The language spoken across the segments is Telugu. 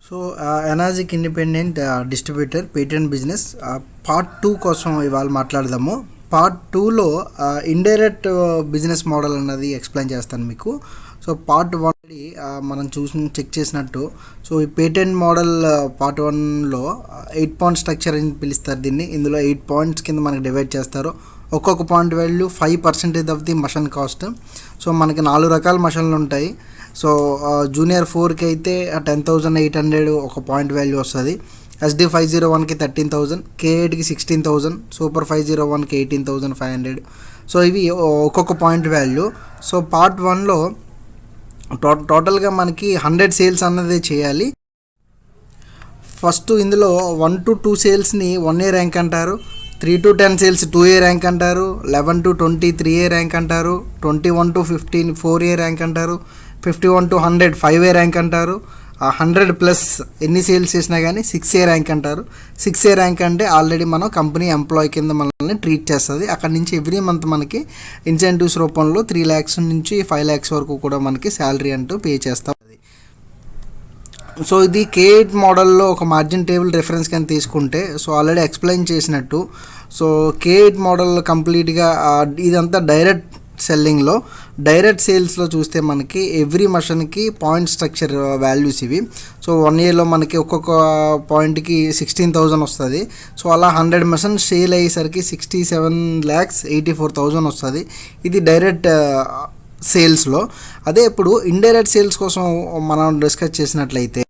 So Enagic independent distributor patent business part 2 కోసం ఇవాళ మాట్లాడదాము. పార్ట్ 2లో ఇండైరెక్ట్ బిజినెస్ మోడల్ అన్నది ఎక్స్ప్లెయిన్ చేస్తాను మీకు. సో పార్ట్ 1 మనం చెక్ చేసినట్టు, సో ఈ పేటెంట్ మోడల్ పార్ట్ 1లో 8 పాయింట్ స్ట్రక్చర్ అని పిలుస్తారు దీన్ని. ఇందులో 8 పాయింట్స్ కింద మనకి డివైడ్ చేస్తారు. ఒక్కొక్క point value 5% of the machine cost. So మనకి 4 రకాల మషన్లు ఉంటాయి. సో జూనియర్ 4కి అయితే 10,800 ఒక పాయింట్ వాల్యూ వస్తుంది. SD 501కి 13,000, K8కి 16,000, సూపర్ 501కి 18,500. సో ఇవి ఒక్కొక్క పాయింట్ వాల్యూ. సో పార్ట్ 1లో టోటల్గా మనకి 100 సేల్స్ అన్నది చేయాలి. ఫస్ట్ ఇందులో 1 to 2 సేల్స్ని 1A ర్యాంక్ అంటారు, 3 to 10 సేల్స్ 2A ర్యాంక్ అంటారు, 11 to 20 3A ర్యాంక్ అంటారు, 21 to 15 4A ర్యాంక్ అంటారు, 51 to 100 5A ర్యాంక్ అంటారు, 100 ప్లస్ ఎన్ని సేల్స్ చేసినా కానీ 6A ర్యాంక్ అంటారు. 6A ర్యాంక్ అంటే ఆల్రెడీ మనం కంపెనీ ఎంప్లాయీ కింద మనల్ని ట్రీట్ చేస్తుంది. అక్కడ నుంచి ఎవ్రీ మంత్ మనకి ఇన్సెంటివ్స్ రూపంలో 3 lakhs నుంచి 5 lakhs వరకు కూడా మనకి శాలరీ అంటూ పే చేస్తాం. సో ఇది K8 మోడల్లో ఒక మార్జిన్ టేబుల్ రెఫరెన్స్ కానీ తీసుకుంటే, సో ఆల్రెడీ ఎక్స్ప్లెయిన్ చేసినట్టు, సో K8 మోడల్ కంప్లీట్గా ఇదంతా డైరెక్ట్ సెల్లింగ్లో. డైరెక్ట్ సేల్స్లో చూస్తే మనకి ఎవ్రీ మషన్కి పాయింట్ స్ట్రక్చర్ వాల్యూస్ ఇవి. సో 1Aలో మనకి ఒక్కొక్క పాయింట్కి 16,000 వస్తుంది. సో అలా 100 మషన్ సేల్ అయ్యేసరికి 67,84,000 వస్తుంది. ఇది డైరెక్ట్ సేల్స్లో. అదే ఇప్పుడు ఇండైరెక్ట్ సేల్స్ కోసం మనం డిస్కస్ చేసినట్లయితే,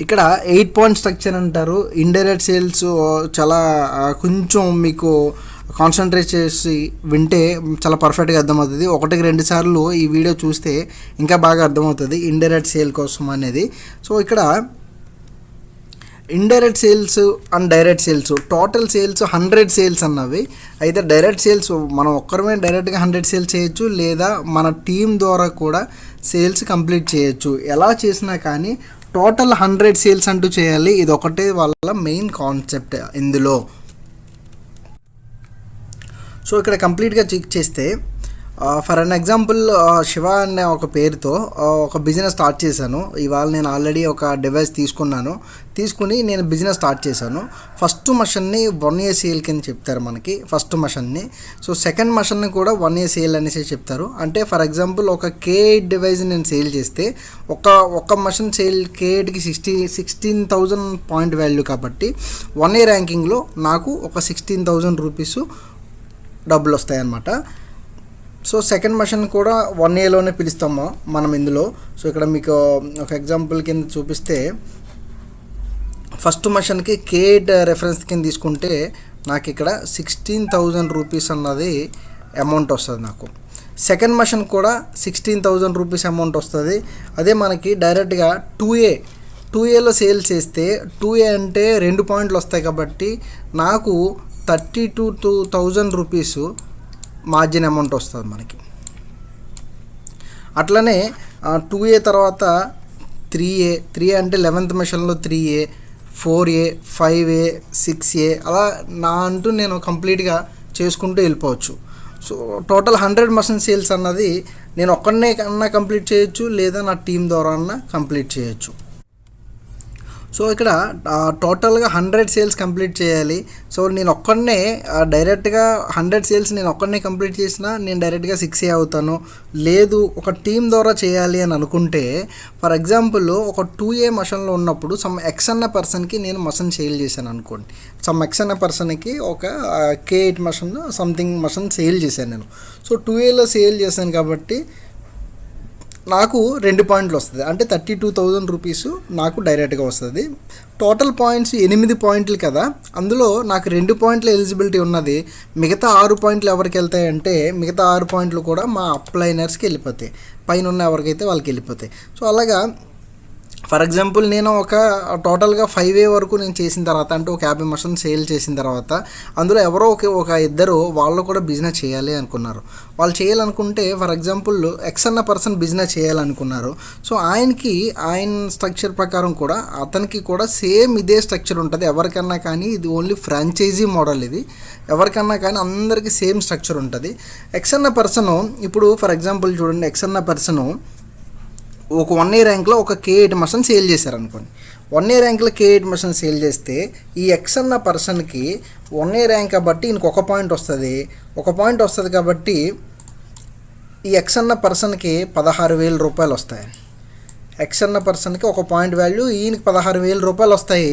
ఇక్కడ 8 పాయింట్ స్ట్రక్చర్ అంటారు. ఇండైరెక్ట్ సేల్స్ చాలా కొంచెం మీకు కాన్సన్ట్రేట్ చేసి వింటే చాలా పర్ఫెక్ట్గా అర్థమవుతుంది. 1-2 సార్లు ఈ వీడియో చూస్తే ఇంకా బాగా అర్థమవుతుంది ఇండైరెక్ట్ సేల్ కోసం అనేది. సో ఇక్కడ indirect sales and direct sales, total sales 100 sales అన్నవి. అయితే డైరెక్ట్ సేల్స్ మనం ఒక్కరమే డైరెక్ట్గా 100 సేల్స్ చేయొచ్చు, లేదా మన టీం ద్వారా కూడా సేల్స్ కంప్లీట్ చేయొచ్చు. ఎలా చేసినా కానీ టోటల్ 100 సేల్స్ అంటూ చేయాలి. ఇది ఒకటే వాళ్ళ మెయిన్ కాన్సెప్ట్ ఇందులో. సో ఇక్కడ కంప్లీట్గా చెక్ చేస్తే, ఫర్ అన్ ఎగ్జాంపుల్ శివ అనే ఒక పేరుతో ఒక బిజినెస్ స్టార్ట్ చేశాను. ఇవాళ నేను ఆల్రెడీ ఒక డివైస్ తీసుకుని నేను బిజినెస్ స్టార్ట్ చేశాను. ఫస్ట్ మషన్ని 1A సేల్ కింద చెప్తారు మనకి, ఫస్ట్ మషన్ని. సో సెకండ్ మషన్ని కూడా 1A సేల్ అనేసి చెప్తారు. అంటే ఫర్ ఎగ్జాంపుల్ ఒక K8 డివైస్ నేను సేల్ చేస్తే ఒక మషన్ సేల్ K8కి 16,000 పాయింట్ వాల్యూ కాబట్టి 1A ర్యాంకింగ్లో నాకు ఒక 16,000 రూపీస్ డబ్బులు వస్తాయి అన్నమాట. సో సెకండ్ మషన్ కూడా 1Aలోనే పిలుస్తాము మనం ఇందులో. సో ఇక్కడ మీకు ఒక ఎగ్జాంపుల్ కింద చూపిస్తే, ఫస్ట్ మషన్కి K8 రెఫరెన్స్ కింద తీసుకుంటే నాకు ఇక్కడ 16,000 రూపీస్ అన్నది అమౌంట్ వస్తుంది నాకు. సెకండ్ మషన్ కూడా 16,000 రూపీస్ అమౌంట్ వస్తుంది. అదే మనకి డైరెక్ట్గా 2Aలో సేల్ చేస్తే, 2A అంటే 2 పాయింట్లు వస్తాయి కాబట్టి నాకు 32,000 రూపీస్ మార్జిన్ అమౌంట్ వస్తుంది మనకి. అట్లనే 2A తర్వాత 3A అంటే 11th మిషన్లో 3A, 4A, 5A, 6A అలా అంటూ నేను కంప్లీట్గా చేసుకుంటూ వెళ్ళిపోవచ్చు. సో టోటల్ 100 మషన్ సేల్స్ అన్నది నేను ఒక్కడనే అన్నా కంప్లీట్ చేయొచ్చు, లేదా నా టీం ద్వారా అన్నా కంప్లీట్ చేయొచ్చు. సో ఇక్కడ టోటల్గా 100 సేల్స్ కంప్లీట్ చేయాలి. సో నేను ఒక్కడనే డైరెక్ట్గా 100 సేల్స్ నేను ఒక్కడనే కంప్లీట్ చేసినా నేను డైరెక్ట్గా 6A అవుతాను. లేదు ఒక టీం ద్వారా చేయాలి అని అనుకుంటే, ఫర్ ఎగ్జాంపుల్ ఒక 2A మషన్లో ఉన్నప్పుడు సమ్ ఎక్స్ అన్న పర్సన్కి నేను మషన్ సేల్ చేశాను అనుకోండి. సమ్ ఎక్స్ అన్న పర్సన్కి ఒక K8 machine something machine sale చేశాను నేను. సో 2Aలో సేల్ చేశాను కాబట్టి నాకు 2 పాయింట్లు వస్తుంది. అంటే 32,000 రూపీస్ నాకు డైరెక్ట్గా వస్తుంది. టోటల్ పాయింట్స్ 8 పాయింట్లు కదా, అందులో నాకు 2 పాయింట్ల ఎలిజిబిలిటీ ఉన్నది. మిగతా 6 పాయింట్లు ఎవరికి వెళ్తాయంటే, మిగతా 6 పాయింట్లు కూడా మా అప్లైనర్స్కి వెళ్ళిపోతాయి, పైన ఉన్న ఎవరికైతే వాళ్ళకి వెళ్ళిపోతాయి. సో అలాగా ఫర్ ఎగ్జాంపుల్ నేను ఒక టోటల్గా 5A వరకు నేను చేసిన తర్వాత, అంటే ఒక 50 మషన్ సేల్ చేసిన తర్వాత, అందులో ఎవరో ఒక ఇద్దరు వాళ్ళు కూడా బిజినెస్ చేయాలి అనుకున్నారు. వాళ్ళు చేయాలనుకుంటే, ఫర్ ఎగ్జాంపుల్ ఎక్స్ అన్న పర్సన్ బిజినెస్ చేయాలనుకున్నారు. సో ఆయన స్ట్రక్చర్ ప్రకారం కూడా అతనికి కూడా సేమ్ ఇదే స్ట్రక్చర్ ఉంటుంది. ఎవరికన్నా కానీ ఇది ఓన్లీ ఫ్రాంచైజీ మోడల్, ఇది ఎవరికన్నా కానీ అందరికీ సేమ్ స్ట్రక్చర్ ఉంటుంది. ఎక్స్ అన్న పర్సను ఇప్పుడు ఫర్ ఎగ్జాంపుల్ చూడండి, ఎక్స్ అన్న పర్సను ఒక 1 ఇయర్ ర్యాంక్లో ఒక K8 మషన్ సేల్ చేశారనుకోండి. 1 ఇయర్ ర్యాంక్లో K8 మషన్ సేల్ చేస్తే ఈ ఎక్స్ అన్న పర్సన్కి 1 ఇయర్ ర్యాంక్ కాబట్టి ఈయనకు ఒక పాయింట్ వస్తుంది కాబట్టి ఈ ఎక్స్ అన్న పర్సన్కి 16,000 రూపాయలు వస్తాయి. ఎక్స్ అన్న పర్సన్కి ఒక పాయింట్ వాల్యూ, ఈయనకి 16,000 రూపాయలు వస్తాయి.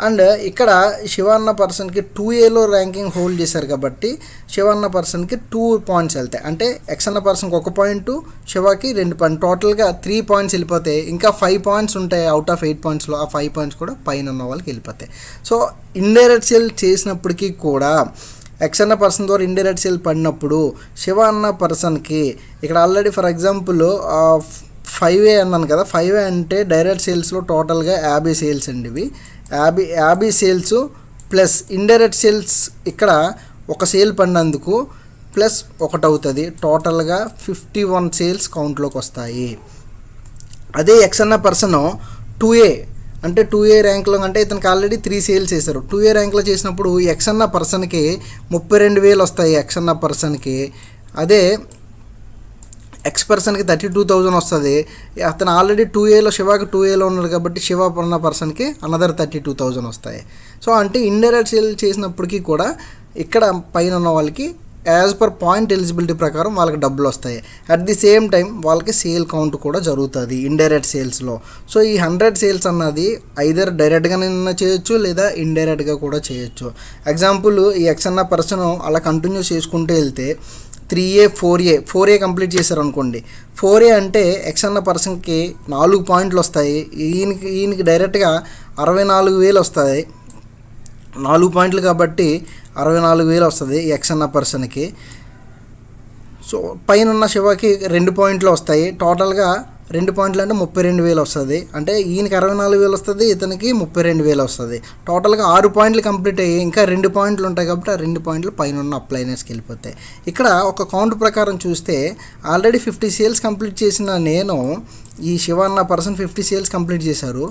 అండ్ ఇక్కడ శివ అన్న పర్సన్కి 2Aలో ర్యాంకింగ్ హోల్డ్ చేశారు కాబట్టి శివ అన్న పర్సన్కి 2 పాయింట్స్ వెళ్తాయి. అంటే ఎక్స్ అన్న పర్సన్కి ఒక పాయింట్, శివకి 2 పాయింట్, టోటల్గా 3 పాయింట్స్ వెళ్ళిపోతాయి. ఇంకా 5 పాయింట్స్ ఉంటాయి అవుట్ ఆఫ్ 8 పాయింట్స్లో. ఆ 5 పాయింట్స్ కూడా పైన ఉన్న వాళ్ళకి వెళ్ళిపోతాయి. సో ఇండైరెక్ట్ సేల్ చేసినప్పటికీ కూడా ఎక్స్ అన్న పర్సన్ ద్వారా ఇండైరెక్ట్ సేల్ పడినప్పుడు శివ అన్న పర్సన్కి ఇక్కడ ఆల్రెడీ ఫర్ ఎగ్జాంపుల్ 5A అన్నాను కదా, 5A అంటే డైరెక్ట్ సేల్స్లో టోటల్గా 50 సేల్స్ అండి. ఇవి 50 సేల్స్ ప్లస్ ఇండైరెక్ట్ సేల్స్ ఇక్కడ ఒక సేల్ పడినందుకు ప్లస్ 1 అవుతుంది. టోటల్గా 51 సేల్స్ కౌంట్లోకి వస్తాయి. అదే ఎక్స్ అన్న పర్సన్ 2A అంటే 2A ర్యాంక్లో అంటే ఇతనికి ఆల్రెడీ 3 సేల్స్ చేశారు. 2A ర్యాంక్లో చేసినప్పుడు ఎక్స్ అన్న పర్సన్కి 32,000 వస్తాయి ఎక్స్ అన్న పర్సన్కి. అదే ఎక్స్ పర్సన్కి 32,000 వస్తుంది. అతను ఆల్రెడీ 2Aలో శివకి 2Aలో ఉన్నాడు కాబట్టి శివ ఉన్న పర్సన్కి అనదర్ 32,000 వస్తాయి. సో అంటే ఇండైరెక్ట్ సేల్ చేసినప్పటికీ కూడా ఇక్కడ పైన ఉన్న వాళ్ళకి యాజ్ పర్ పాయింట్ ఎలిజిబిలిటీ ప్రకారం వాళ్ళకి డబ్బులు వస్తాయి. అట్ ది సేమ్ టైం వాళ్ళకి సేల్ కౌంట్ కూడా జరుగుతుంది ఇండైరెక్ట్ సేల్స్లో. సో ఈ 100 సేల్స్ అన్నది ఐదర్ డైరెక్ట్గానైనా చేయొచ్చు లేదా ఇండైరెక్ట్గా కూడా చేయొచ్చు. ఎగ్జాంపుల్ ఈ ఎక్స్ అన్న పర్సన్ అలా కంటిన్యూ చేసుకుంటూ వెళ్తే 3A 4A కంప్లీట్ చేశారు అనుకోండి. 4A అంటే ఎక్స్ అన్న పర్సన్కి 4 పాయింట్లు వస్తాయి. ఈయనకి డైరెక్ట్గా 64,000 వస్తాయి. 4 పాయింట్లు కాబట్టి 64,000 వస్తుంది ఎక్స్ అన్న పర్సన్కి. సో పైన ఉన్న శివకి 2 పాయింట్లు వస్తాయి. టోటల్గా 2 పాయింట్లు అంటే 32,000 వస్తుంది. అంటే ఈయనకి 64,000 వస్తుంది, ఇతనికి 32,000 వస్తుంది. టోటల్గా 6 పాయింట్లు కంప్లీట్ అయ్యి ఇంకా 2 పాయింట్లు ఉంటాయి కాబట్టి ఆ 2 పాయింట్లు పైన ఉన్న అప్లైనర్స్కి వెళ్ళిపోతాయి. ఇక్కడ ఒక కౌంట్ ప్రకారం చూస్తే ఆల్రెడీ 50 సేల్స్ కంప్లీట్ చేసిన నేను, ఈ శివ అన్న పర్సన్ 50 సేల్స్ కంప్లీట్ చేశారు.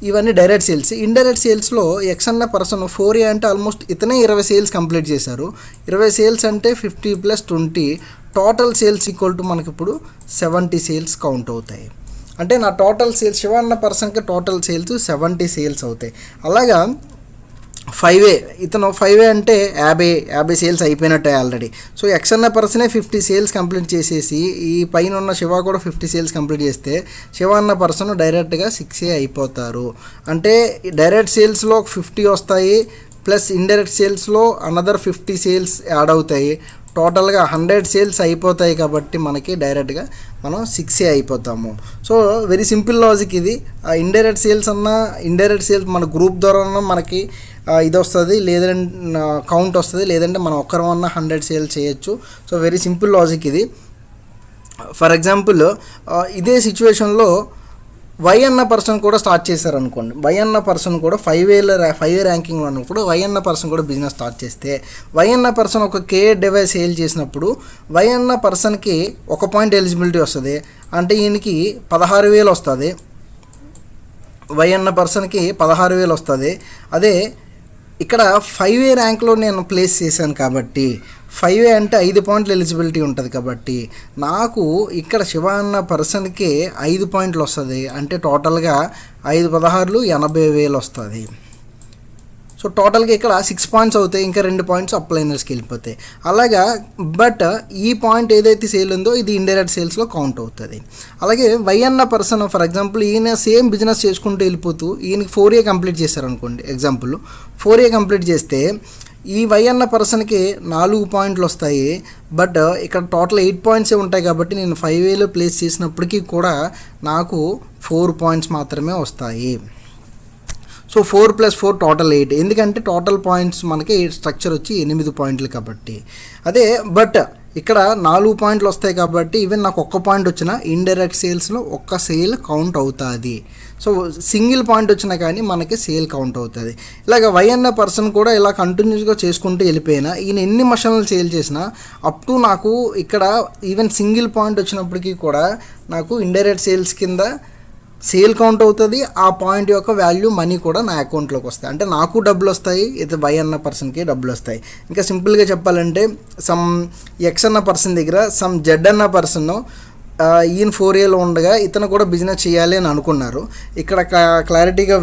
ఇవన్నీ డైరెక్ట్ సేల్స్. ఇండైరెక్ట్ సేల్స్లో ఎక్స్ అన్న పర్సన్ 4A అంటే ఆల్మోస్ట్ ఇతనే 20 సేల్స్ కంప్లీట్ చేశారు. 20 సేల్స్ అంటే 50 + 20 టోటల్ సేల్స్ ఈక్వల్ టు మనకి ఇప్పుడు 70 సేల్స్ కౌంట్ అవుతాయి. అంటే నా టోటల్ సేల్స్ శివ అన్న పర్సన్కి టోటల్ సేల్స్ 70 సేల్స్ అవుతాయి. అలాగా 5A ఇతను 5A అంటే 50 సేల్స్ అయిపోయినట్టే ఆల్రెడీ. సో ఎక్స్ అన్న పర్సనే 50 సేల్స్ కంప్లీట్ చేసేసి ఈ పైన ఉన్న శివ కూడా 50 సేల్స్ కంప్లీట్ చేస్తే శివ అన్న పర్సన్ డైరెక్ట్గా 6A అయిపోతారు. అంటే డైరెక్ట్ సేల్స్లో 50 వస్తాయి ప్లస్ ఇండైరెక్ట్ సేల్స్లో అనదర్ 50 సేల్స్ యాడ్ అవుతాయి. టోటల్గా 100 సేల్స్ అయిపోతాయి కాబట్టి మనకి డైరెక్ట్గా మనం 6A అయిపోతాము. సో వెరీ సింపుల్ లాజిక్ ఇది. ఇండైరెక్ట్ సేల్స్ ఇండైరెక్ట్ సేల్స్ మన గ్రూప్ ద్వారా మనకి ఇది వస్తుంది, లేదంటే కౌంట్ వస్తుంది, లేదంటే మనం ఒక్కరమన్నా 100 సేల్స్ చేయొచ్చు. సో వెరీ సింపుల్ లాజిక్ ఇది. ఫర్ ఎగ్జాంపుల్ ఇదే సిచ్యువేషన్లో వై అన్న పర్సన్ కూడా స్టార్ట్ చేశారు అనుకోండి. వై అన్న పర్సన్ కూడా 5A ర్యాంకింగ్లో ఉన్నప్పుడు వై అన్న పర్సన్ కూడా బిజినెస్ స్టార్ట్ చేస్తే వై అన్న పర్సన్ ఒక K8 డివైస్ సేల్ చేసినప్పుడు వై అన్న పర్సన్కి 1 పాయింట్ ఎలిజిబిలిటీ వస్తుంది. అంటే ఈయనకి 16,000 వస్తుంది. వై అన్న పర్సన్కి 16,000 వస్తుంది. అదే ఇక్కడ 5A ర్యాంక్లో నేను ప్లేస్ చేశాను కాబట్టి 5A అంటే 5 పాయింట్లు ఎలిజిబిలిటీ ఉంటుంది కాబట్టి నాకు ఇక్కడ శివ అన్న పర్సన్కి 5 పాయింట్లు వస్తుంది. అంటే టోటల్గా 5 16 80,000 వస్తుంది. సో టోటల్గా ఇక్కడ 6 పాయింట్స్ అవుతాయి. ఇంకా 2 పాయింట్స్ అప్లైనర్స్కి వెళ్ళిపోతాయి. అలాగా బట్ ఈ పాయింట్ ఏదైతే సేల్ ఉందో ఇది ఇండైరెక్ట్ సేల్స్లో కౌంట్ అవుతుంది. అలాగే వై అన్న పర్సన్ ఫర్ ఎగ్జాంపుల్ ఈయన సేమ్ బిజినెస్ చేసుకుంటూ వెళ్ళిపోతూ ఈయనకి 4A కంప్లీట్ చేశారనుకోండి. ఎగ్జాంపుల్ 4A కంప్లీట్ చేస్తే ఈ వై అన్న పర్సన్కి 4 పాయింట్లు వస్తాయి. బట్ ఇక్కడ టోటల్ 8 పాయింట్సే ఉంటాయి కాబట్టి నేను 5Aలో ప్లేస్ చేసినప్పటికీ కూడా నాకు 4 పాయింట్స్ మాత్రమే వస్తాయి. So 4 + 4 total 8. ఎందుకంటే టోటల్ పాయింట్స్ మనకి స్ట్రక్చర్ వచ్చి 8 పాయింట్లు కాబట్టి. అదే బట్ ఇక్కడ 4 పాయింట్లు వస్తాయి కాబట్టి ఈవెన్ నాకు 1 పాయింట్ వచ్చినా ఇండైరెక్ట్ సేల్స్లో 1 సేల్ కౌంట్ అవుతుంది. సో సింగిల్ పాయింట్ వచ్చినా కానీ మనకి సేల్ కౌంట్ అవుతుంది. ఇలాగ వై అన్న పర్సన్ కూడా ఇలా కంటిన్యూస్గా చేసుకుంటూ వెళ్ళిపోయినా ఈయన ఎన్ని మషన్లు సేల్ చేసినా అప్ టు నాకు ఇక్కడ ఈవెన్ సింగిల్ పాయింట్ వచ్చినప్పటికీ కూడా నాకు ఇండైరెక్ట్ సేల్స్ కింద సేల్ కౌంట్ అవుతుంది. ఆ పాయింట్ యొక్క వాల్యూ మనీ కూడా నా అకౌంట్లోకి వస్తాయి. అంటే నాకు డబ్బులు వస్తాయి, ఇది వై అన్న పర్సన్కి డబ్బులు వస్తాయి. ఇంకా సింపుల్గా చెప్పాలంటే సమ్ ఎక్స్ అన్న పర్సన్ దగ్గర సమ్ జెడ్ అన్న పర్సన్ ఈయన 4Aలో ఉండగా ఇతను కూడా బిజినెస్ చేయాలి అని అనుకున్నారు. ఇక్కడ క్లారిటీగా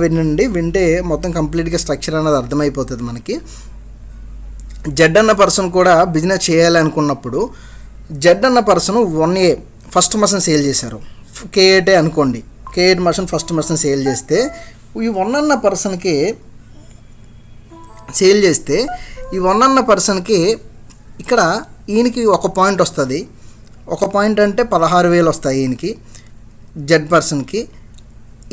వింటే మొత్తం కంప్లీట్గా స్ట్రక్చర్ అనేది అర్థమైపోతుంది మనకి. జెడ్ అన్న పర్సన్ కూడా బిజినెస్ చేయాలి అనుకున్నప్పుడు జెడ్ అన్న పర్సన్ 1A ఫస్ట్ మర్సన్ సేల్ చేశారు. K8 అనుకోండి, K8 మర్సన్ ఫస్ట్ మర్సన్ సేల్ చేస్తే ఈ 1 అన్న పర్సన్కి ఈ 1 అన్న పర్సన్కి ఇక్కడ ఈయనకి ఒక పాయింట్ వస్తుంది. ఒక పాయింట్ అంటే 16,000 వస్తాయి ఈయనకి, జెడ్ పర్సన్కి.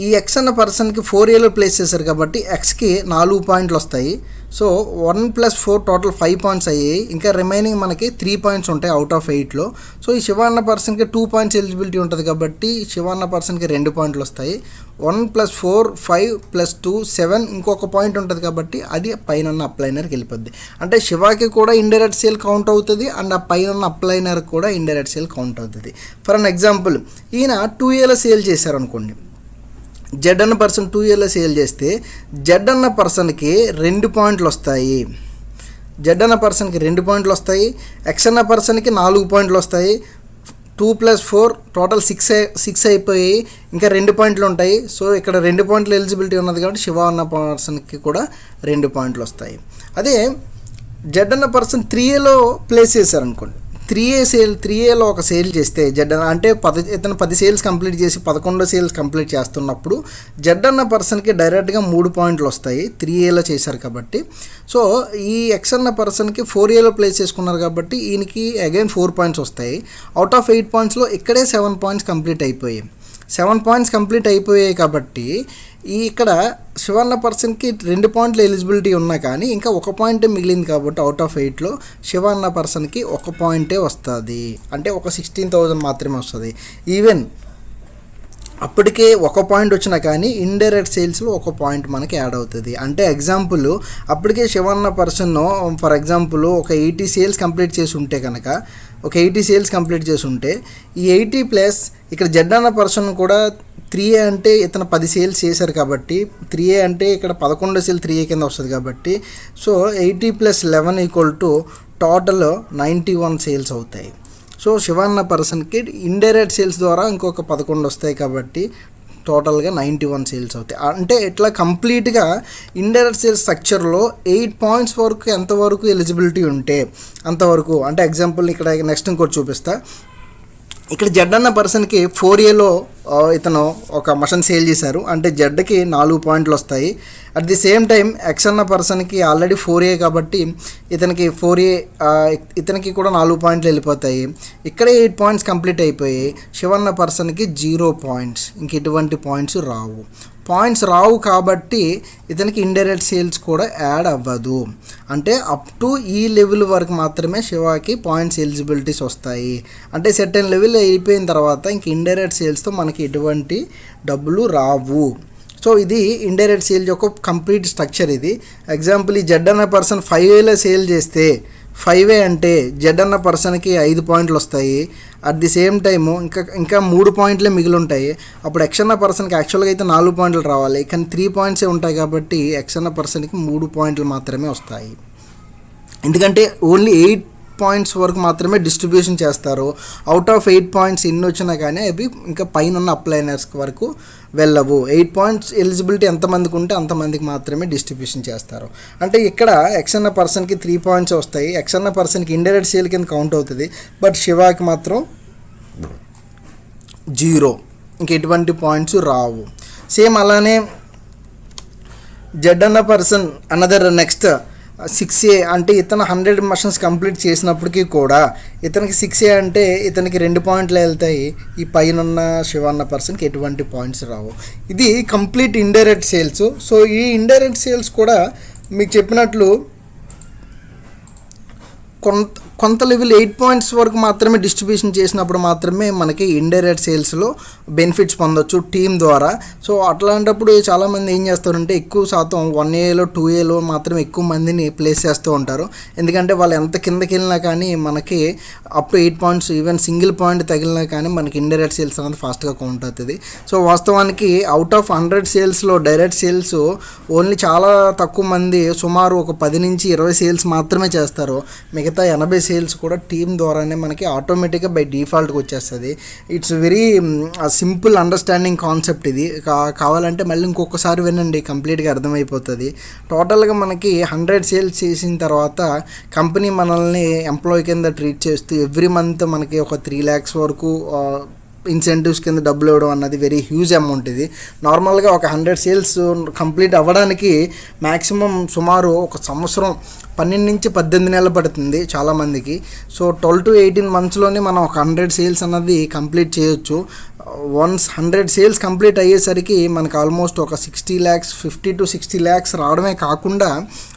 ఈ ఎక్స్ అన్న పర్సన్కి 4Aలో ప్లేస్ చేశారు కాబట్టి ఎక్స్కి 4 పాయింట్లు వస్తాయి. సో 1 + 4 టోటల్ 5 పాయింట్స్ అయ్యాయి. ఇంకా రిమైనింగ్ మనకి 3 పాయింట్స్ ఉంటాయి అవుట్ ఆఫ్ 8లో. సో ఈ శివ అన్న పర్సన్కి 2 పాయింట్స్ ఎలిజిబిలిటీ ఉంటుంది కాబట్టి శివ అన్న పర్సన్కి 2 పాయింట్లు వస్తాయి. 1 + 4 5 + 2 7 ఇంకొక పాయింట్ ఉంటుంది కాబట్టి అది పైన ఉన్న అప్లైనర్కి వెళ్ళిపోద్ది. అంటే శివాకి కూడా ఇండైరెక్ట్ సేల్ కౌంట్ అవుతుంది అండ్ ఆ పైన ఉన్న అప్లైనర్కి కూడా ఇండైరెక్ట్ సేల్ కౌంట్ అవుతుంది. ఫర్ అన్ ఎగ్జాంపుల్ ఈయన 2Aలో సేల్ చేశారనుకోండి, జెడ్ అన్న పర్సన్ 2Aలో సేల్ చేస్తే జెడ్ అన్న పర్సన్కి 2 పాయింట్లు వస్తాయి. జెడ్ అన్న పర్సన్కి 2 పాయింట్లు వస్తాయి. ఎక్స్ అన్న పర్సన్కి 4 పాయింట్లు వస్తాయి. 2 + 4 టోటల్ 6 అయిపోయి ఇంకా 2 పాయింట్లు ఉంటాయి. సో ఇక్కడ 2 పాయింట్లు ఎలిజిబిలిటీ ఉన్నది కాబట్టి శివ అన్న పర్సన్కి కూడా 2 పాయింట్లు వస్తాయి. అదే జెడ్ అన్న పర్సన్ 3Aలో ప్లేస్ చేశారనుకోండి, 3Aలో ఒక సేల్ చేస్తే జెడ్ అంటే ఇతను 10 సేల్స్ కంప్లీట్ చేసి 11వ సేల్స్ కంప్లీట్ చేస్తున్నప్పుడు జెడ్ అన్న పర్సన్కి డైరెక్ట్గా 3 పాయింట్లు వస్తాయి 3Aలో చేశారు కాబట్టి. సో ఈ ఎక్స్ అన్న పర్సన్కి 4Aలో ప్లేస్ చేసుకున్నారు కాబట్టి ఈయనకి అగైన్ 4 పాయింట్స్ వస్తాయి. అవుట్ ఆఫ్ 8 పాయింట్స్లో ఇక్కడే 7 పాయింట్స్ కంప్లీట్ అయిపోయాయి. 7 పాయింట్స్ కంప్లీట్ అయిపోయాయి కాబట్టి ఇక్కడ శివన్న పర్సన్కి 2 పాయింట్లు ఎలిజిబిలిటీ ఉన్నా కానీ ఇంకా 1 పాయింటే మిగిలింది కాబట్టి అవుట్ ఆఫ్ 8లో శివన్న పర్సన్కి 1 పాయింటే వస్తుంది. అంటే ఒక 16,000 మాత్రమే వస్తుంది. ఈవెన్ అప్పటికే 1 పాయింట్ వచ్చినా కానీ ఇండైరెక్ట్ సేల్స్లో 1 పాయింట్ మనకి యాడ్ అవుతుంది. అంటే ఎగ్జాంపుల్ అప్పటికే శివన్న పర్సన్ ఫర్ ఎగ్జాంపుల్ ఒక 80 సేల్స్ కంప్లీట్ చేసి ఉంటే కనుక ఈ 80 ప్లస్ ఇక్కడ జెడ్ అన్న పర్సన్ కూడా 3A అంటే ఇతను 10 సేల్స్ చేశారు కాబట్టి 3A అంటే ఇక్కడ 11వ సేల్ 3A కింద వస్తుంది కాబట్టి సో 80 + 11 టోటల్ 91 సేల్స్ అవుతాయి. సో శివన్న పర్సన్కి ఇండైరెక్ట్ సేల్స్ ద్వారా ఇంకొక 11 వస్తాయి కాబట్టి టోటల్గా 91 సేల్స్ అవుతాయి. అంటే ఇట్లా కంప్లీట్గా ఇండైరెక్ట్ సేల్స్ స్ట్రక్చర్లో 8 పాయింట్స్ వరకు ఎంతవరకు ఎలిజిబిలిటీ ఉంటే అంతవరకు. అంటే ఎగ్జాంపుల్ ఇక్కడ నెక్స్ట్ ఇంకోటి చూపిస్తా. ఇక్కడ జెడ్ అన్న పర్సన్కి 4Aలో ఇతను ఒక మషన్ సేల్ చేశారు అంటే జెడ్కి 4 పాయింట్లు వస్తాయి. At the same time X అన్న పర్సన్కి ఆల్రెడీ 4A కాబట్టి ఇతనికి కూడా 4 పాయింట్లు వెళ్ళిపోతాయి. ఇక్కడే 8 పాయింట్స్ కంప్లీట్ అయిపోయి శివన్న పర్సన్కి 0 పాయింట్స్, ఇంక ఎటువంటి పాయింట్స్ రావు కాబట్టి ఇతనికి ఇండైరెక్ట్ సేల్స్ కూడా యాడ్ అవ్వదు. అంటే అప్ టు ఈ లెవెల్ వరకు మాత్రమే శివాకి పాయింట్స్ ఎలిజిబిలిటీస్ వస్తాయి. అంటే సెర్టన్ లెవెల్ అయిపోయిన తర్వాత ఇంక ఇండైరెక్ట్ సేల్స్తో మనకి ఎటువంటి డబ్బులు రావు. సో ఇది ఇండైరెక్ట్ సేల్ యొక్క కంప్లీట్ స్ట్రక్చర్. ఇది ఎగ్జాంపుల్ ఈ జెడ్ అన్న పర్సన్ 5Aలో సేల్ చేస్తే 5A అంటే జెడ్ అన్న పర్సన్కి 5 పాయింట్లు వస్తాయి. అట్ ది సేమ్ టైము ఇంకా 3 పాయింట్లే మిగిలి ఉంటాయి. అప్పుడు ఎక్స్ అన్న పర్సన్కి యాక్చువల్గా అయితే 4 పాయింట్లు రావాలి కానీ 3 పాయింట్సే ఉంటాయి కాబట్టి ఎక్స్ అన్న పర్సన్కి 3 పాయింట్లు మాత్రమే వస్తాయి. ఎందుకంటే ఓన్లీ 8 పాయింట్స్ వరకు మాత్రమే డిస్ట్రిబ్యూషన్ చేస్తారు. అవుట్ ఆఫ్ 8 పాయింట్స్ ఎన్ని వచ్చినా కానీ అవి ఇంకా పైన ఉన్న అప్లైనర్స్ వరకు వెళ్ళవు. 8 పాయింట్స్ ఎలిజిబిలిటీ ఎంతమందికి ఉంటే అంతమందికి మాత్రమే డిస్ట్రిబ్యూషన్ చేస్తారు. అంటే ఇక్కడ ఎక్స్ అన్న పర్సన్కి 3 పాయింట్స్ వస్తాయి. ఎక్స్ అన్న పర్సన్కి ఇండైరెక్ట్ సేల్ కింద కౌంట్ అవుతుంది. బట్ శివాకి మాత్రం 0, ఇంక ఎటువంటి పాయింట్స్ రావు. సేమ్ అలానే జెడ్ అన్న పర్సన్ అనదర్ నెక్స్ట్ 6A అంటే ఇతను 100 మషన్స్ కంప్లీట్ చేసినప్పటికీ కూడా ఇతనికి 6A అంటే ఇతనికి 2 పాయింట్లు వెళ్తాయి. ఈ పైన ఉన్న శివన్న పర్సన్కి ఎటువంటి పాయింట్స్ రావు. ఇది కంప్లీట్ ఇండైరెక్ట్ సేల్స్. సో ఈ ఇండైరెక్ట్ సేల్స్ కూడా మీకు చెప్పినట్లు కొంత లెవెల్ 8 పాయింట్స్ వరకు మాత్రమే డిస్ట్రిబ్యూషన్ చేసినప్పుడు మాత్రమే మనకి ఇండైరెక్ట్ సేల్స్లో బెనిఫిట్స్ పొందొచ్చు టీమ్ ద్వారా. సో అట్లాంటప్పుడు చాలామంది ఏం చేస్తారంటే ఎక్కువ శాతం 1Aలో 2Aలో మాత్రం ఎక్కువ మందిని ప్లేస్ చేస్తూ ఉంటారు. ఎందుకంటే వాళ్ళు ఎంత కిందకి వెళ్ళినా కానీ మనకి up to 8 points even single point తగిలినా కానీ మనకి ఇండైరెక్ట్ సేల్స్ అనేది ఫాస్ట్గా కౌంట్ అవుతుంది. సో వాస్తవానికి అవుట్ ఆఫ్ 100 సేల్స్లో డైరెక్ట్ సేల్స్ ఓన్లీ చాలా తక్కువ మంది సుమారు ఒక 10 నుంచి 20 సేల్స్ మాత్రమే చేస్తారు. మిగతా 80 సేల్స్ కూడా టీమ్ ద్వారానే మనకి ఆటోమేటిక్గా బై డిఫాల్ట్గా వచ్చేస్తుంది. It's very simple understanding concept ఇది. కావాలంటే మళ్ళీ ఇంకొకసారి వినండి, కంప్లీట్గా అర్థమైపోతుంది. టోటల్గా మనకి 100 సేల్స్ చేసిన తర్వాత కంపెనీ మనల్ని ఎంప్లాయీ కింద ట్రీట్ చేస్తూ ఎవ్రీ మంత్ మనకి ఒక 3 lakhs వరకు ఇన్సెంటివ్స్ కింద డబ్బులు ఇవ్వడం అన్నది వెరీ హ్యూజ్ అమౌంట్. ఇది నార్మల్గా ఒక 100 సేల్స్ కంప్లీట్ అవ్వడానికి మ్యాక్సిమం సుమారు ఒక సంవత్సరం 12 నుంచి 18 నెలలు పడుతుంది చాలామందికి. సో 12 to 18 monthsలోనే మనం ఒక 100 సేల్స్ అన్నది కంప్లీట్ చేయొచ్చు. వన్స్ 100 సేల్స్ కంప్లీట్ అయ్యేసరికి మనకు ఆల్మోస్ట్ ఒక 60 lakhs, 50 to 60 lakhs రావడమే కాకుండా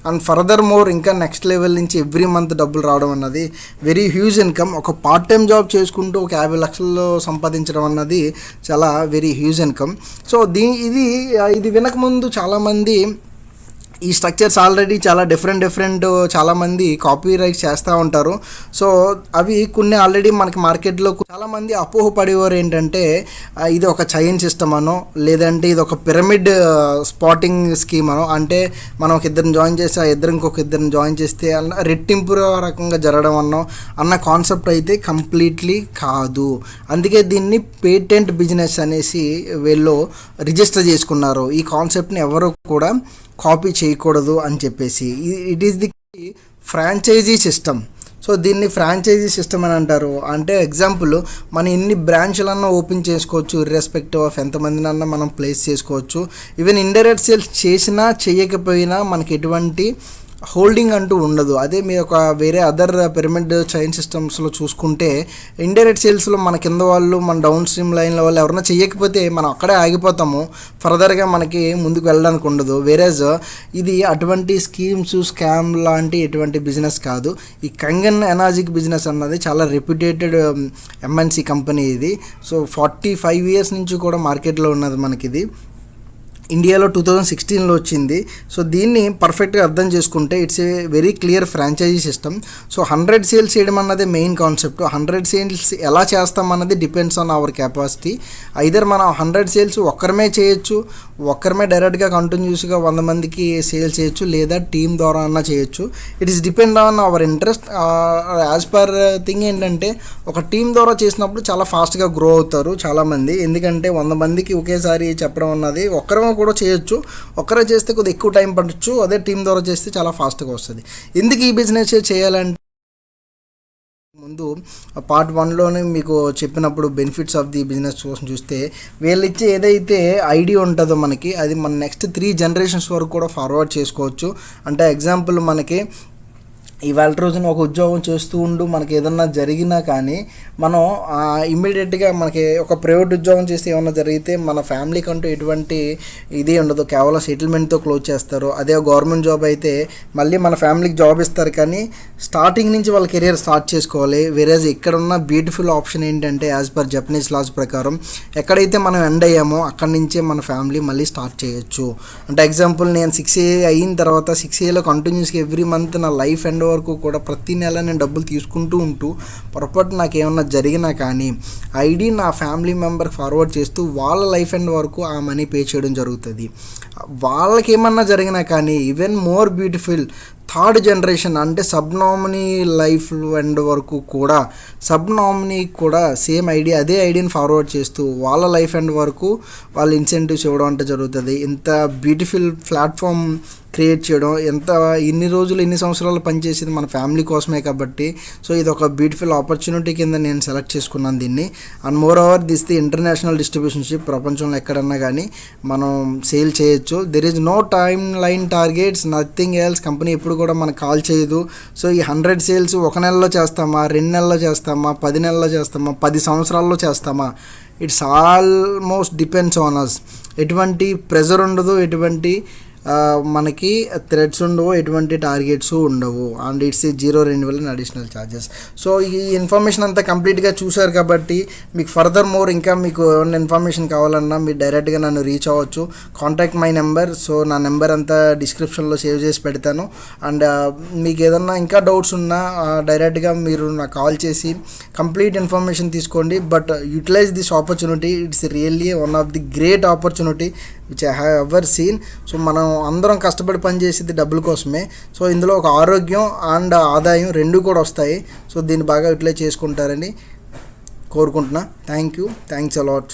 అండ్ ఫర్దర్ మోర్ ఇంకా నెక్స్ట్ లెవెల్ నుంచి ఎవ్రీ మంత్ డబ్బులు రావడం అన్నది వెరీ హ్యూజ్ ఇన్కమ్. ఒక పార్ట్ టైం జాబ్ చేసుకుంటూ ఒక 50 lakhs సంపాదించడం అన్నది చాలా వెరీ హ్యూజ్ ఇన్కమ్. సో ఇది వినకముందు చాలామంది ఈ స్ట్రక్చర్స్ ఆల్రెడీ చాలా డిఫరెంట్ చాలామంది కాపీ రైట్ చేస్తూ ఉంటారు. సో అవి కొన్ని ఆల్రెడీ మనకి మార్కెట్లో చాలామంది అపోహపడేవారు ఏంటంటే ఇది ఒక చైన్ సిస్టమ్ అనో, లేదంటే ఇది ఒక పిరమిడ్ స్పాటింగ్ స్కీమ్ అనో, అంటే మనం ఒక ఇద్దరిని జాయిన్ చేస్తే ఆ ఇద్దరు ఇంకొక ఇద్దరిని జాయిన్ చేస్తే అన్న రెట్టింపు రకంగా జరగడం అన్న కాన్సెప్ట్ అయితే కంప్లీట్లీ కాదు. అందుకే దీన్ని పేటెంట్ బిజినెస్ అనేసి వీళ్ళు రిజిస్టర్ చేసుకున్నారు. ఈ కాన్సెప్ట్ని ఎవరు కూడా కాపీ చేయకూడదు అని చెప్పేసి. It is the franchisee system. So దీన్ని ఫ్రాంచైజీ సిస్టమ్ అని అంటారు. అంటే ఎగ్జాంపుల్ మనం ఎన్ని బ్రాంచ్లన్నా ఓపెన్ చేసుకోవచ్చు, ఇర్రెస్పెక్టివ్ ఆఫ్ ఎంతమందినన్నా మనం ప్లేస్ చేసుకోవచ్చు. ఈవెన్ ఇండైరెక్ట్ సేల్స్ చేసినా చేయకపోయినా మనకి ఎటువంటి హోల్డింగ్ అంటూ ఉండదు. అదే మీరు ఒక వేరే అదర్ పిరమిడ్ చైన్ సిస్టమ్స్లో చూసుకుంటే ఇండైరెక్ట్ సేల్స్లో మన కింద వాళ్ళు, మన డౌన్ స్ట్రీమ్ లైన్ల వాళ్ళు ఎవరైనా చేయకపోతే మనం అక్కడే ఆగిపోతాము, ఫర్దర్గా మనకి ముందుకు వెళ్ళడానికి ఉండదు. వేరేజ్ ఇది అటువంటి స్కామ్ లాంటి ఎటువంటి బిజినెస్ కాదు. ఈ కంగన్ ఎనర్జిక్ బిజినెస్ అన్నది చాలా రెప్యుటేటెడ్ ఎంఎన్సీ కంపెనీ ఇది. సో 45 years నుంచి కూడా మార్కెట్లో ఉన్నది మనకి. ఇది ఇండియాలో 2016లో వచ్చింది. సో దీన్ని పర్ఫెక్ట్గా అర్థం చేసుకుంటే it's a very clear franchise system. So 100 sales చేయడం అన్నది మెయిన్ కాన్సెప్ట్. 100 సేల్స్ ఎలా చేస్తామన్నది depends on our capacity. Either మనం 100 సేల్స్ ఒక్కరమే చేయొచ్చు, ఒక్కరమే డైరెక్ట్గా కంటిన్యూస్గా 100 మందికి సేల్ చేయొచ్చు, లేదా టీమ్ ద్వారా అన్నా చేయొచ్చు. It is depend on our interest. As per thing ఏంటంటే ఒక టీమ్ ద్వారా చేసినప్పుడు చాలా ఫాస్ట్గా గ్రో అవుతారు చాలామంది. ఎందుకంటే 100 మందికి ఒకేసారి చెప్పడం అన్నది ఒక్కరమే కూడా చేయొచ్చు. ఒక్కరే చేస్తే కొద్దిగా ఎక్కువ టైం పడవచ్చు, అదే టీం ద్వారా చేస్తే చాలా ఫాస్ట్గా వస్తుంది. ఎందుకు ఈ బిజినెస్ చేయాలంటే ముందు పార్ట్ 1లోనే మీకు చెప్పినప్పుడు బెనిఫిట్స్ ఆఫ్ ది బిజినెస్ కోసం చూస్తే వీళ్ళు ఇచ్చే ఏదైతే ఐడియా ఉంటుందో మనకి అది మన నెక్స్ట్ 3 generations వరకు కూడా ఫార్వర్డ్ చేసుకోవచ్చు. అంటే ఎగ్జాంపుల్ మనకి ఇవాళ రోజున ఒక ఉద్యోగం చేస్తూ ఉండు మనకి ఏదన్నా జరిగినా కానీ మనం ఇమ్మీడియట్గా మనకి ఒక ప్రైవేట్ ఉద్యోగం చేస్తే ఏమన్నా జరిగితే మన ఫ్యామిలీకి అంటూ ఎటువంటి ఇది ఉండదు, కేవలం సెటిల్మెంట్తో క్లోజ్ చేస్తారు. అదే గవర్నమెంట్ జాబ్ అయితే మళ్ళీ మన ఫ్యామిలీకి జాబ్ ఇస్తారు, కానీ స్టార్టింగ్ నుంచి వాళ్ళ కెరియర్ స్టార్ట్ చేసుకోవాలి. వేరేజ్ ఇక్కడ ఉన్న బ్యూటిఫుల్ ఆప్షన్ ఏంటంటే యాజ్ పర్ జపనీస్ లాస్ ప్రకారం ఎక్కడైతే మనం ఎండ్ అయ్యామో అక్కడి నుంచే మన ఫ్యామిలీ మళ్ళీ స్టార్ట్ చేయొచ్చు. అంటే ఎగ్జాంపుల్ నేను 6A అయిన తర్వాత 6Aలో కంటిన్యూస్గా ఎవ్రీ మంత్ నా లైఫ్ ఎండ్ వరకు కూడా ప్రతి నెల నేను డబ్బులు తీసుకుంటూ ఉంటూ పొరపాటు నాకు ఏమన్నా జరిగినా కానీ ఐడి నా ఫ్యామిలీ మెంబర్కి ఫార్వర్డ్ చేస్తూ వాళ్ళ లైఫ్ ఎండ్ వరకు ఆ మనీ పే చేయడం జరుగుతుంది. వాళ్ళకి ఏమన్నా జరిగినా కానీ even more beautiful 3rd generation అంటే సబ్ నామినీ లైఫ్ ఎండ్ వరకు కూడా సబ్ నామినీకి కూడా సేమ్ ఐడియా, అదే ఐడియాని ఫార్వర్డ్ చేస్తూ వాళ్ళ లైఫ్ ఎండ్ వరకు వాళ్ళు ఇన్సెంటివ్స్ ఇవ్వడం అంటే జరుగుతుంది. ఇంత బ్యూటిఫుల్ ప్లాట్ఫామ్ క్రియేట్ చేయడం, ఇన్ని రోజులు ఇన్ని సంవత్సరాలు పనిచేసేది మన ఫ్యామిలీ కోసమే కాబట్టి సో ఇది ఒక బ్యూటిఫుల్ ఆపర్చునిటీ కింద నేను సెలెక్ట్ చేసుకున్నాను దీన్ని. And moreover this the international distributionship, ప్రపంచంలో ఎక్కడన్నా కానీ మనం సేల్ చేయొచ్చు. There is no timeline targets, nothing else. Company ఎప్పుడు కూడా మనకు కాల్ చేయదు. సో ఈ 100 సేల్స్ 1 నెలలో చేస్తామా, 2 నెలల్లో చేస్తామా, 10 నెలల్లో చేస్తామా, 10 సంవత్సరాల్లో చేస్తామా, it's almost depends on us. ఎటువంటి ప్రెజర్ ఉండదు, ఎటువంటి మనకి థ్రెడ్స్ ఉండవు, ఎటువంటి టార్గెట్స్ ఉండవు. And it's 0 renewal and additional charges. So ఈ ఇన్ఫర్మేషన్ అంతా కంప్లీట్గా చూశారు కాబట్టి మీకు ఫర్దర్ మోర్ ఇంకా మీకు ఏమైనా ఇన్ఫర్మేషన్ కావాలన్నా మీరు డైరెక్ట్గా నన్ను రీచ్ అవ్వచ్చు. Contact my number. సో నా నెంబర్ అంతా డిస్క్రిప్షన్లో సేవ్ చేసి పెడతాను. అండ్ మీకు ఏదన్నా ఇంకా డౌట్స్ ఉన్నా డైరెక్ట్గా మీరు నాకు కాల్ చేసి కంప్లీట్ ఇన్ఫర్మేషన్ తీసుకోండి. But utilise this opportunity. It's really one of the great opportunity which I have ever seen. So మనం అందరం కష్టపడి పనిచేసేది డబ్బుల కోసమే. సో ఇందులో ఒక ఆరోగ్యం అండ్ ఆదాయం రెండు కూడా వస్తాయి. సో దీన్ని బాగా యూటిలైజ్ చేసుకుంటారని కోరుకుంటున్నా. Thanks a lot.